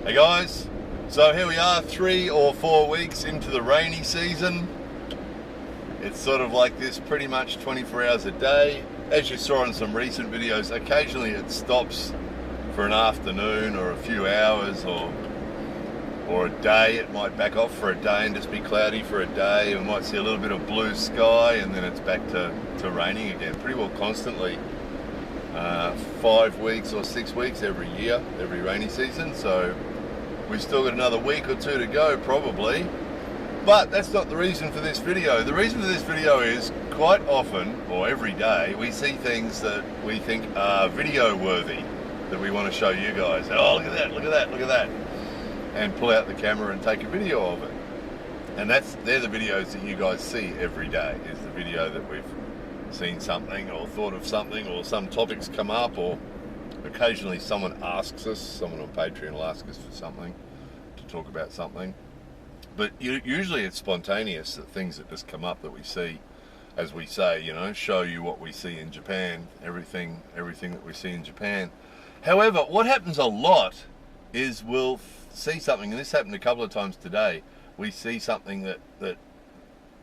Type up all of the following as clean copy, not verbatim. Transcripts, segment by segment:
Hey guys, so here we are 3 or 4 weeks into the rainy season. It's sort of like this pretty much 24 hours a day. As you saw in some recent videos, occasionally it stops for an afternoon or a few hours or a day. It might back off for a day and just be cloudy for a day. We might see a little bit of blue sky and then it's back to raining again pretty well constantly. 5 weeks or 6 weeks every year, every rainy season. So we've still got another week or two to go probably. But that's not the reason for this video. The reason for this video is quite often, or every day, we see things that we think are video worthy that we want to show you guys. Oh, look at that, look at that, look at that. And pull out the camera and take a video of it. And they're the videos that you guys see every day, is the video that we've seen something or thought of something or some topics come up, or occasionally someone asks us, someone on Patreon will ask us for something, to talk about something. But usually it's spontaneous, the things that just come up that we see, as we say, you know, show you what we see in Japan, everything that we see in Japan. However, what happens a lot is we'll see something, and this happened a couple of times today. We see something that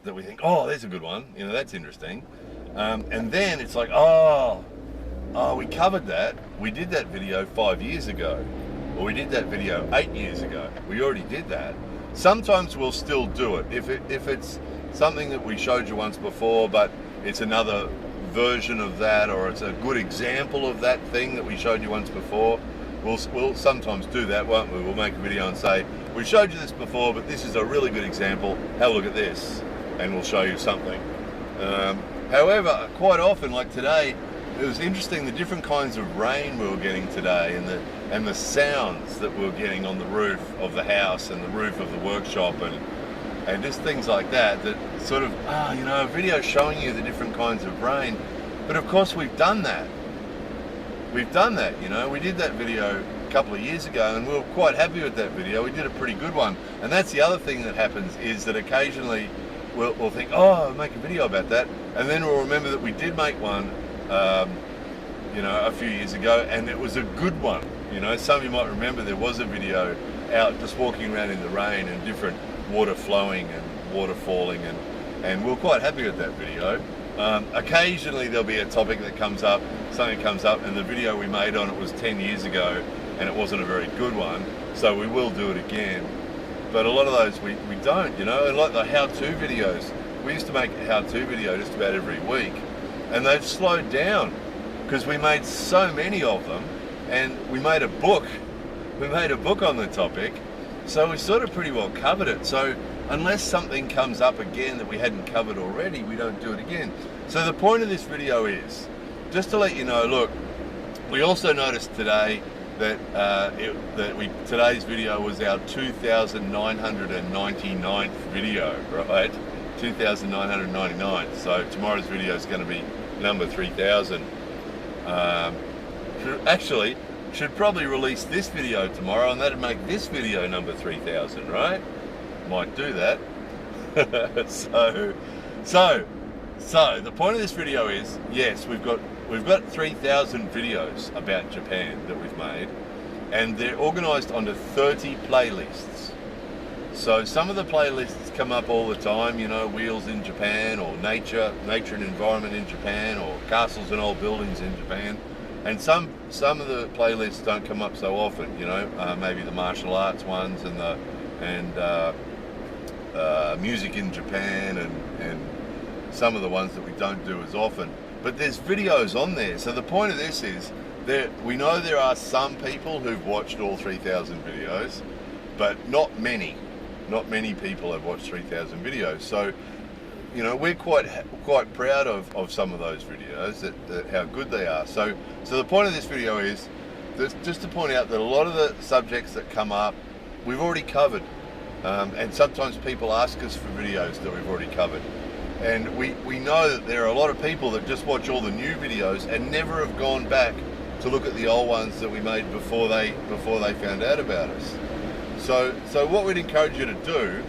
we think, oh, there's a good one, you know, that's interesting. And then it's like, oh, we covered that. We did that video 5 years ago, or we did that video 8 years ago. We already did that. Sometimes we'll still do it if it's something that we showed you once before, but it's another version of that, or it's a good example of that thing that we showed you once before. We'll sometimes do that, won't we? We'll make a video and say, we showed you this before, but this is a really good example. Have a look at this, and we'll show you something. However, quite often, like today, it was interesting the different kinds of rain we were getting today, and the sounds that we were getting on the roof of the house and the roof of the workshop, and just things like that sort of, you know, a video showing you the different kinds of rain. But of course we've done that. We've done that, you know. We did that video a couple of years ago and we were quite happy with that video. We did a pretty good one. And that's the other thing that happens, is that occasionally we'll think, oh, I'll make a video about that. And then we'll remember that we did make one, you know, a few years ago, and it was a good one. You know, some of you might remember there was a video out just walking around in the rain and different water flowing and water falling, and we're quite happy with that video. Occasionally there'll be a topic that comes up, something comes up, and the video we made on it was 10 years ago and it wasn't a very good one, so we will do it again. But a lot of those we don't, you know. And like the how-to videos, we used to make a how-to video just about every week, and they've slowed down because we made so many of them, and we made a book on the topic, so we sort of pretty well covered it. So unless something comes up again that we hadn't covered already, we don't do it again. So the point of this video is just to let you know, look, we also noticed today that today's video was our 2,999th video, right? 2,999. So tomorrow's video is going to be number 3,000. Should probably release this video tomorrow, and that'd make this video number 3,000, right? Might do that. So the point of this video is, yes, we've got 3,000 videos about Japan that we've made, and they're organized onto 30 playlists. So some of the playlists come up all the time, you know, wheels in Japan, or nature and environment in Japan, or castles and old buildings in Japan. And some of the playlists don't come up so often, you know, maybe the martial arts ones and music in Japan, and some of the ones that we don't do as often. But there's videos on there. So the point of this is, we know there are some people who've watched all 3,000 videos, but not many. Not many people have watched 3,000 videos. So, you know, we're quite proud of some of those videos, that how good they are. So the point of this video is just to point out that a lot of the subjects that come up, we've already covered. And sometimes people ask us for videos that we've already covered. And we know that there are a lot of people that just watch all the new videos and never have gone back to look at the old ones that we made before they found out about us. So what we'd encourage you to do,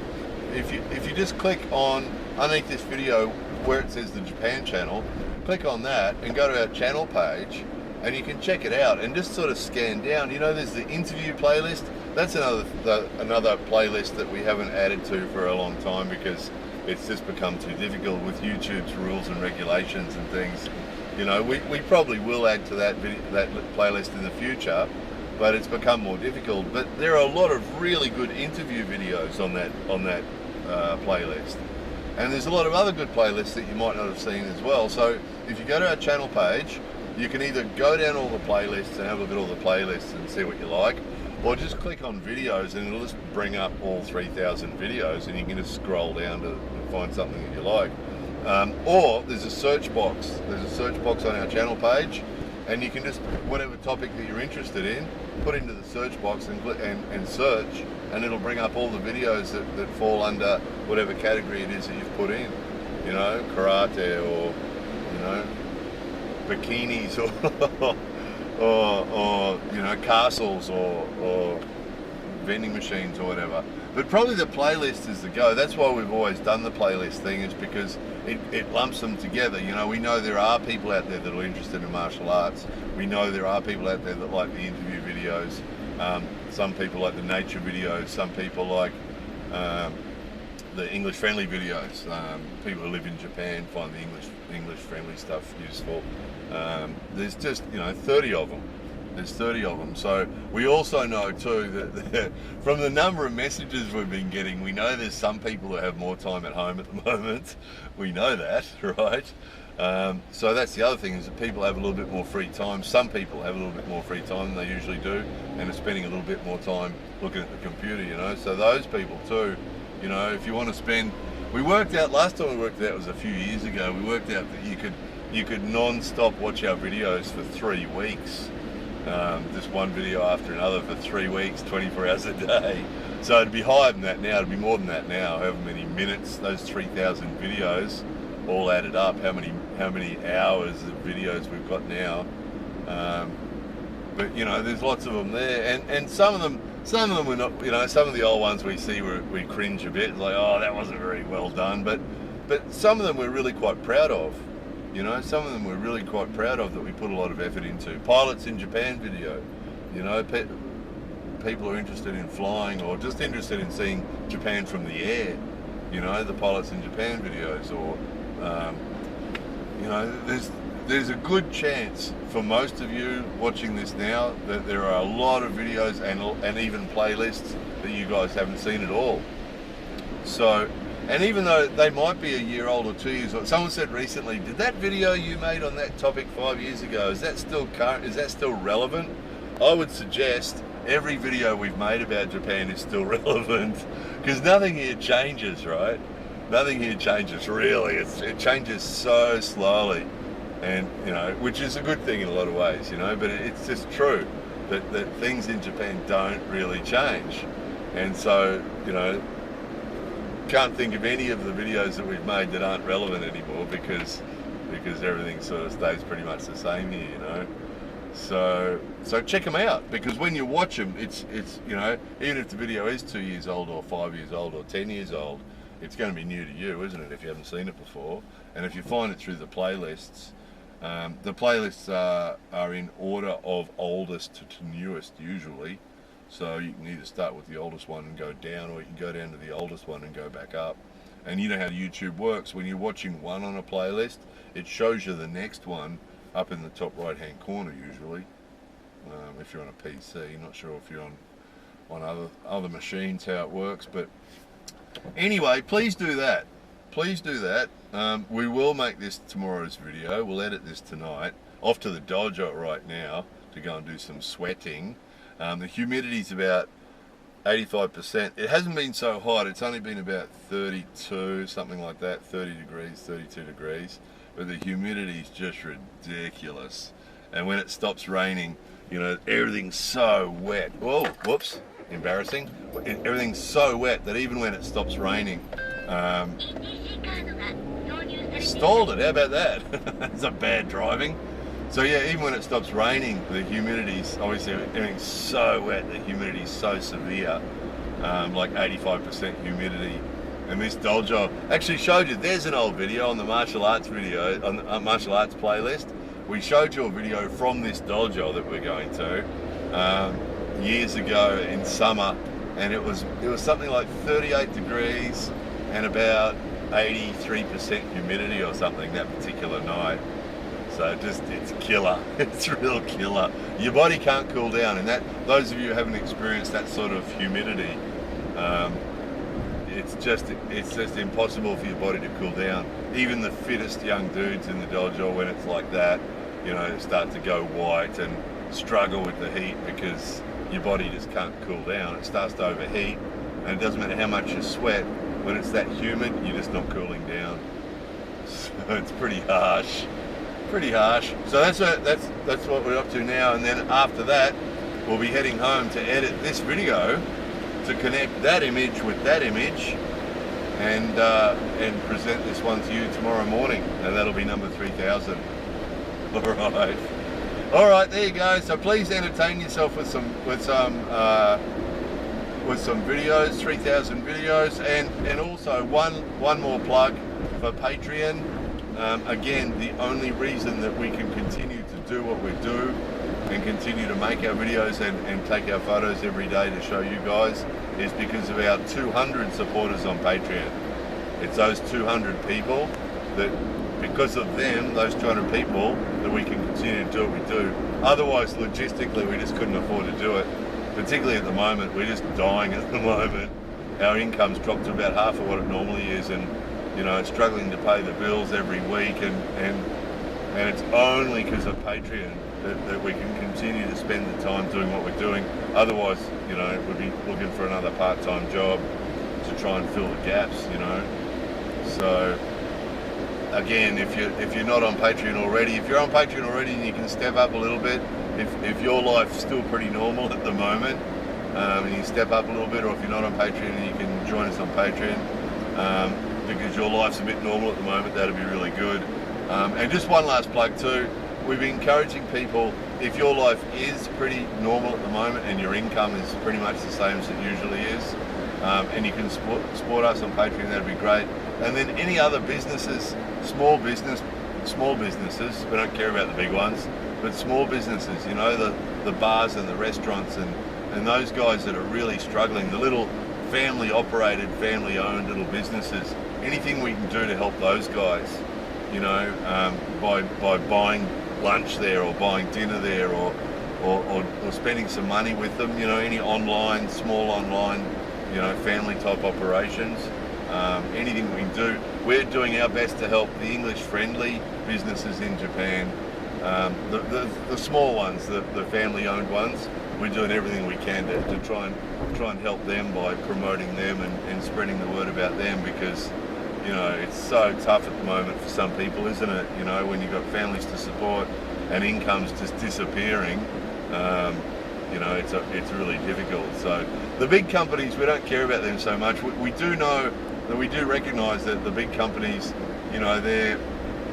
if you just click on underneath this video where it says the Japan channel, click on that and go to our channel page, and you can check it out and just sort of scan down. You know, there's the interview playlist. that's another playlist that we haven't added to for a long time because it's just become too difficult with YouTube's rules and regulations and things. You know, we probably will add to that playlist in the future, but it's become more difficult. But there are a lot of really good interview videos on that playlist, and there's a lot of other good playlists that you might not have seen as well. So if you go to our channel page, you can either go down all the playlists and have a look at all the playlists and see what you like, or just click on videos and it'll just bring up all 3,000 videos, and you can just scroll down to find something that you like. Or there's a search box. There's a search box on our channel page, and you can just, whatever topic that you're interested in, put into the search box and search, and it'll bring up all the videos that fall under whatever category it is that you've put in. You know, karate, or, you know, bikinis, or you know, castles, or vending machines, or whatever. But probably the playlist is the go. That's why we've always done the playlist thing, is because it lumps them together. You know, we know there are people out there that are interested in martial arts. We know there are people out there that like the interview videos. Some people like the nature videos. Some people like the English friendly videos. People who live in Japan find the English friendly stuff useful. There's just, you know, 30 of them. There's 30 of them. So we also know too that from the number of messages we've been getting, we know there's some people that have more time at home at the moment. We know that, right? So that's the other thing, is that people have a little bit more free time. Some people have a little bit more free time than they usually do, and are spending a little bit more time looking at the computer, you know. So those people too, you know, if you want to spend, we worked out, last time we worked out was a few years ago, we worked out that you could non-stop watch our videos for 3 weeks. Just one video after another for 3 weeks, 24 hours a day. So it'd be higher than that now, it'd be more than that now, however many minutes, those 3,000 videos all added up, how many hours of videos we've got now. But you know, there's lots of them there, and some of them we're not, you know, some of the old ones we see we cringe a bit, like, oh, that wasn't very well done, but some of them we're really quite proud of. You know, some of them we're really quite proud of, that we put a lot of effort into. Pilots in Japan video, you know, people are interested in flying, or just interested in seeing Japan from the air, you know, the Pilots in Japan videos, or, you know, there's a good chance for most of you watching this now that there are a lot of videos and even playlists that you guys haven't seen at all. So, and even though they might be a year old or 2 years old, someone said recently, did that video you made on that topic 5 years ago, is that still current? Is that still relevant? I would suggest every video we've made about Japan is still relevant, because nothing here changes, right? Nothing here changes, really. It changes so slowly, and, you know, which is a good thing in a lot of ways, you know, but it's just true that things in Japan don't really change. And so, you know, can't think of any of the videos that we've made that aren't relevant anymore, because everything sort of stays pretty much the same here, you know. So check them out, because when you watch them, it's you know, even if the video is 2 years old or 5 years old or 10 years old, it's going to be new to you, isn't it, if you haven't seen it before? And if you find it through the playlists are in order of oldest to newest usually. So you can either start with the oldest one and go down, or you can go down to the oldest one and go back up. And you know how YouTube works. When you're watching one on a playlist, it shows you the next one up in the top right hand corner usually. If you're on a PC, not sure if you're on other machines how it works, but anyway, please do that. Please do that. We will make this tomorrow's video. We'll edit this tonight. Off to the dojo right now to go and do some sweating. The humidity's about 85%. It hasn't been so hot. It's only been about 32, something like that, 30 degrees, 32 degrees. But the humidity's just ridiculous. And when it stops raining, you know, everything's so wet. Whoa, whoops, embarrassing. Everything's so wet that even when it stops raining, stalled it. How about that? That's a bad driving. So yeah, even when it stops raining, the humidity's, obviously everything's so wet, the humidity's so severe, like 85% humidity. And this dojo actually showed you, there's an old video on the martial arts video, on the martial arts playlist. We showed you a video from this dojo that we're going to. years ago in summer, and it was something like 38 degrees and about 83% humidity or something that particular night. So it's killer. It's real killer. Your body can't cool down, and those of you who haven't experienced that sort of humidity, it's just impossible for your body to cool down. Even the fittest young dudes in the dojo, when it's like that, you know, start to go white and struggle with the heat because your body just can't cool down. It starts to overheat, and it doesn't matter how much you sweat, when it's that humid, you're just not cooling down. So it's pretty harsh. Pretty harsh. So that's what we're up to now, and then after that we'll be heading home to edit this video to connect that image with that image and present this one to you tomorrow morning, and that'll be number 3000. All right, there you go. So please entertain yourself with some videos, 3000 videos, and also one more plug for Patreon. Again, the only reason that we can continue to do what we do and continue to make our videos and take our photos every day to show you guys is because of our 200 supporters on Patreon. It's those 200 people that, because of them, those 200 people, that we can continue to do what we do. Otherwise, logistically, we just couldn't afford to do it. Particularly at the moment, we're just dying at the moment. Our income's dropped to about half of what it normally is, and you know, struggling to pay the bills every week, and it's only because of Patreon that we can continue to spend the time doing what we're doing. Otherwise, you know, we'd be looking for another part-time job to try and fill the gaps, you know. So again, if you're not on Patreon already, if you're on Patreon already and you can step up a little bit, if your life's still pretty normal at the moment, and you step up a little bit, or if you're not on Patreon and you can join us on Patreon, because your life's a bit normal at the moment, that'd be really good. And just one last plug too, we've been encouraging people, if your life is pretty normal at the moment and your income is pretty much the same as it usually is, and you can support us on Patreon, that'd be great. And then any other businesses, small businesses, we don't care about the big ones, but small businesses, you know, the bars and the restaurants and those guys that are really struggling, the little family operated, family owned little businesses, anything we can do to help those guys, you know, by buying lunch there or buying dinner there or spending some money with them, you know, any small online, you know, family type operations, anything we can do. We're doing our best to help the English friendly businesses in Japan, the small ones, the family owned ones. We're doing everything we can to try and help them by promoting them and spreading the word about them, because you know, it's so tough at the moment for some people, isn't it? You know, when you've got families to support and income's just disappearing, you know, it's really difficult. So the big companies, we don't care about them so much. We do know that we do recognise that the big companies, you know,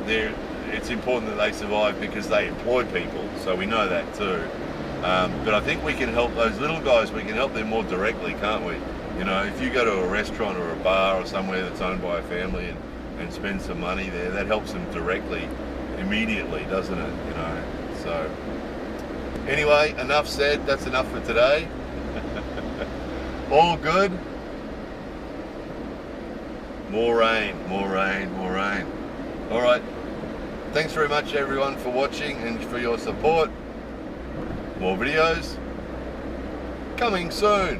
it's important that they survive because they employ people. So we know that too. But I think we can help those little guys, we can help them more directly, can't we? You know, if you go to a restaurant or a bar or somewhere that's owned by a family and spend some money there, that helps them directly, immediately, doesn't it? You know, so anyway, enough said, that's enough for today. All good. More rain, more rain, more rain. All right. Thanks very much everyone for watching and for your support. More videos coming soon.